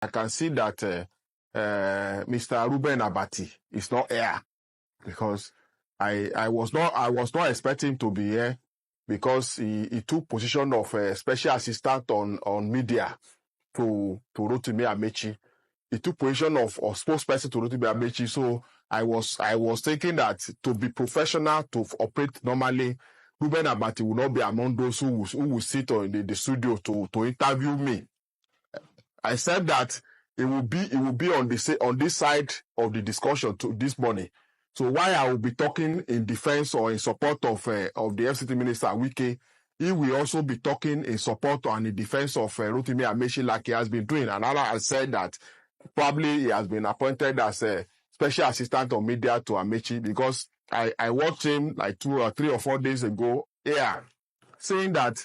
I can see that Mr. Ruben Abati is not here because I was not expecting him to be here because he took position of special assistant on media to Rotimi Amechi. He took position of spokesperson to Rotimi Amechi. So I was thinking that to be professional, to operate normally, Ruben Abati will not be among those who will sit in the studio to interview me. I said that it will be on this side of the discussion this morning. So while I will be talking in defense or in support of the FCT Minister Wike, he will also be talking in support and in defense of Rotimi Amechi like he has been doing. And Allah has said that probably he has been appointed as a special assistant on media to Amechi because I watched him like 2 or 3 or 4 days ago, saying that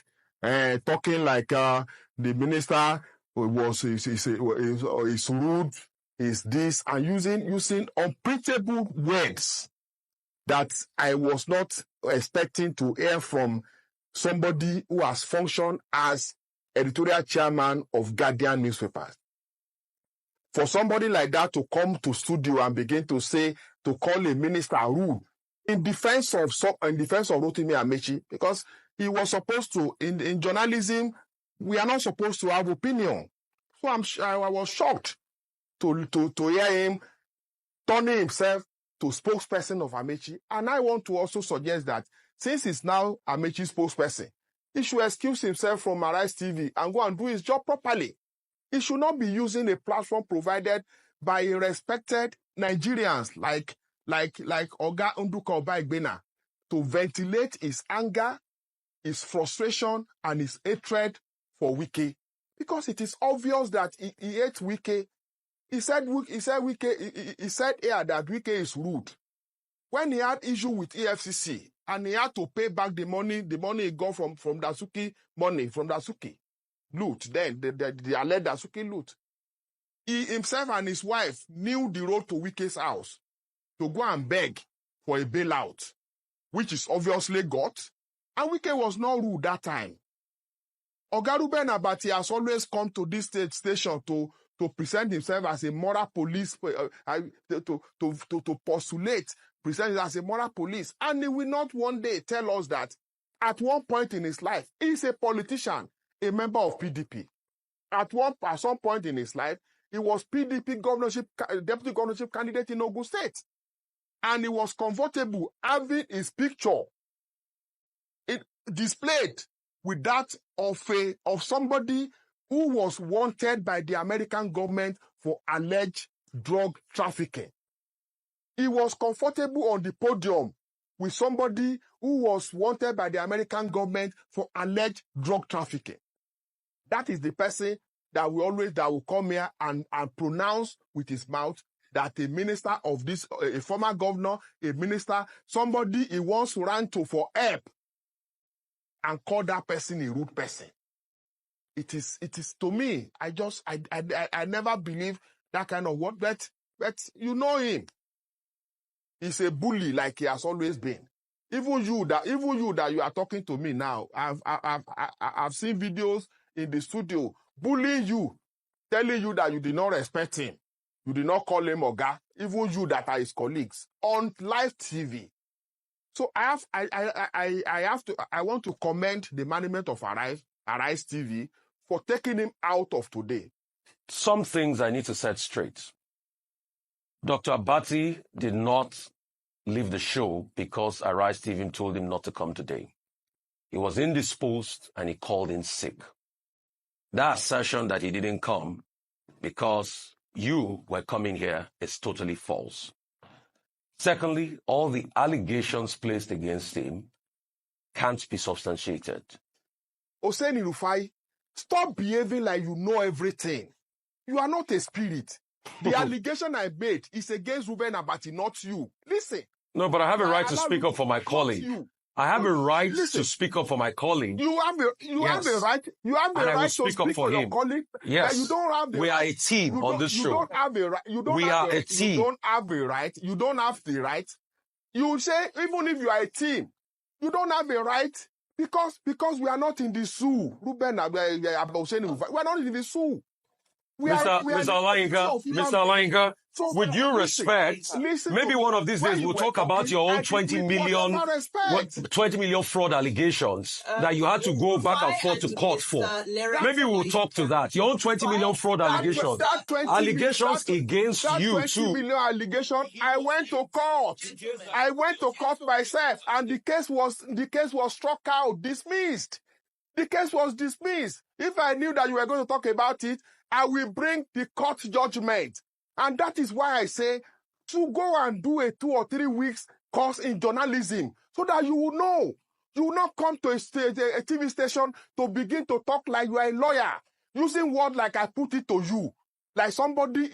talking like the minister is rude, is this, and using unprintable words that I was not expecting to hear from somebody who has functioned as editorial chairman of Guardian newspapers. For somebody like that to come to studio and begin to call a minister rude in defense of Rotimi Amechi, because he was supposed to, in journalism, we are not supposed to have opinion. So I was shocked to hear him turning himself to spokesperson of Amechi. And I want to also suggest that since he's now Amechi's spokesperson, he should excuse himself from Arise TV and go and do his job properly. He should not be using a platform provided by respected Nigerians like Oga Nduka Obaigbena to ventilate his anger, his frustration, and his hatred for Wike. Because it is obvious that he hates Wike. He said here that Wike is rude. When he had issue with EFCC and he had to pay back the money he got from Dasuki loot, then the alleged Dasuki loot. He himself and his wife knew the road to Wike's house to go and beg for a bailout, which is obviously got. And Wike was not rude that time. Oga Ruben Abati has always come to this station to present himself as a moral police, to postulate, present as a moral police. And he will not one day tell us that at one point in his life, he is a politician, a member of PDP. At some point in his life, he was PDP deputy governorship candidate in Ogun State. And he was comfortable having his picture displayed with that of somebody who was wanted by the American government for alleged drug trafficking. He was comfortable on the podium with somebody who was wanted by the American government for alleged drug trafficking. That is the person that will come here and pronounce with his mouth that a minister of this, a former governor, a minister, somebody he once ran to for help, and call that person a rude person. It is to me, I never believe that kind of word, but you know him. He's a bully like he has always been. Even you that you are talking to me now, I've seen videos in the studio bullying you, telling you that you did not respect him. You did not call him Oga, even you that are his colleagues, on live TV. So I want to commend the management of Arise TV for taking him out of today. Some things I need to set straight. Dr. Abati did not leave the show because Arise TV told him not to come today. He was indisposed and he called in sick. That assertion that he didn't come because you were coming here is totally false. Secondly, all the allegations placed against him can't be substantiated. Hussaini Rufai, stop behaving like you know everything. You are not a spirit. The allegation I made is against Ruben Abati, not you. Listen. No, but I have a right to speak up for my colleague. I have a right to speak up for my colleague. You have a right. You have a right to speak up for your colleague. Yes. You don't have the we are a team on this show. You don't have a right. We are a team. You don't have a right. You don't have the right. You say even if you are a team, you don't have a right because we are not in the zoo. Ruben Hussaini Rufai, we are not in the zoo. Mr. Olayinka, with due respect, maybe one of these days we'll talk about your own 20 million fraud allegations that you had to go back and forth to court for. Maybe we'll talk to that. Your own 20 million fraud allegations. Allegations against you 20 too. million allegation, I went to court. I went to court myself, and the case was struck out, dismissed. The case was dismissed. If I knew that you were going to talk about it, I will bring the court judgment. And that is why I say to go and do a 2 or 3 weeks course in journalism so that you will know. You will not come to a TV station to begin to talk like you are a lawyer, using words like I put it to you. Like somebody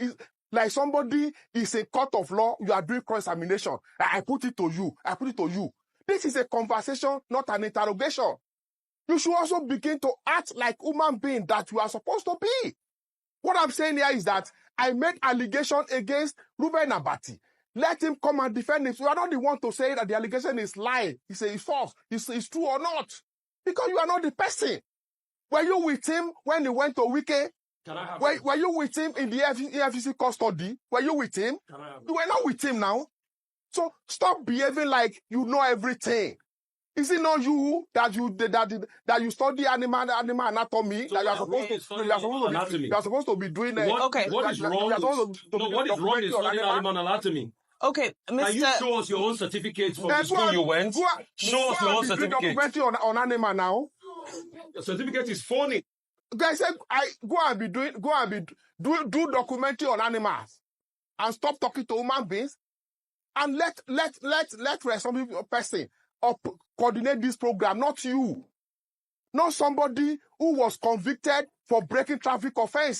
is a court of law, you are doing cross-examination. I put it to you. I put it to you. This is a conversation, not an interrogation. You should also begin to act like human being that you are supposed to be. What I'm saying here is that I made allegation against Reuben Abati. Let him come and defend it. You are not the one to say that the allegation is lie. It's false. It's true or not. Because you are not the person. Were you with him when he went to Wike? Were you with him in the EFCC custody? Were you with him? You were not with him now. So stop behaving like you know everything. Is it not you that you study animal anatomy? So that you are supposed to be doing it. Okay. What is wrong? What is wrong in studying animal anatomy? Okay, Mr. Can you show us your own certificates from the school you went? Show us your own certificate. Documentary on animal now. Your certificate is phony. Guys said do documentary on animals and stop talking to human beings and let responsible person coordinate this program, not you. Not somebody who was convicted for breaking traffic offense.